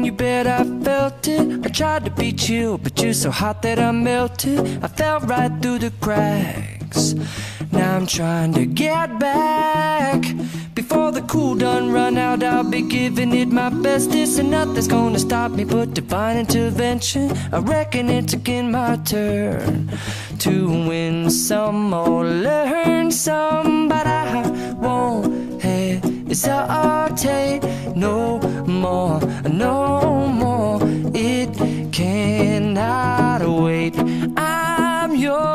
you bet I felt it. I tried to beat you, but you're so hot that I melted. I fell right through the cracks. Now I'm trying to get back. Before the cool done run out, I'll be giving it my bestest, and nothing's gonna stop me but divine intervention. I reckon it's again my turn to win some or learn some, but I won't hesitate no more, no more. It cannot wait. I'm yours.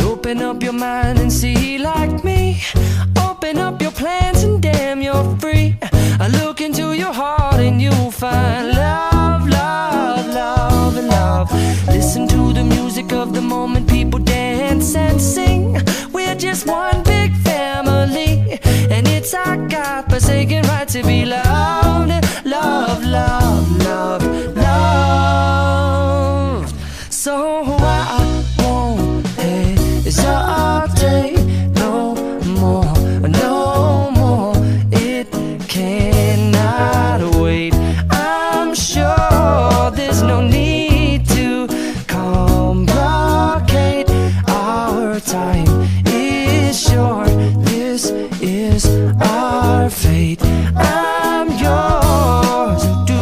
Open up your mind and see like me. Open up your plans and damn, you're free. I look into your heart and you'll find love, love, love, and love. Listen to the music of the moment, people dance and sing. We're just one big family, and it's our God-forsaken right to be loved. Love, love, love, love. So I won't hesitate no more, no more. It cannot wait. I'm sure there's no need to complicate. Our time is short. This is our fate. I'm yours. Do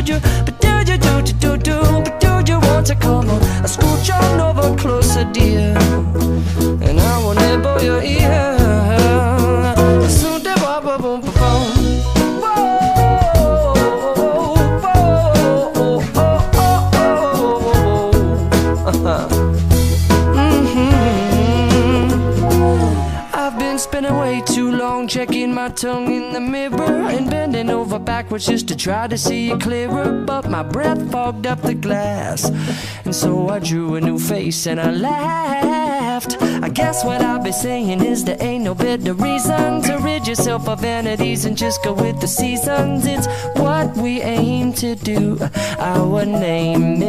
you, but do you, but do you want to come on? I scooch on over closer, dear, and I will nibble your ear. Soon the boom, boom, boom, boom. I've been spending way too long checking my tongue in the mirror and bending over backwards just to try to see it clearer, but my breath fogged up the glass, and so I drew a new face and I laughed. I guess what I'll be saying is there ain't no better reason to rid yourself of vanities and just go with the seasons. It's what we aim to do. Our name is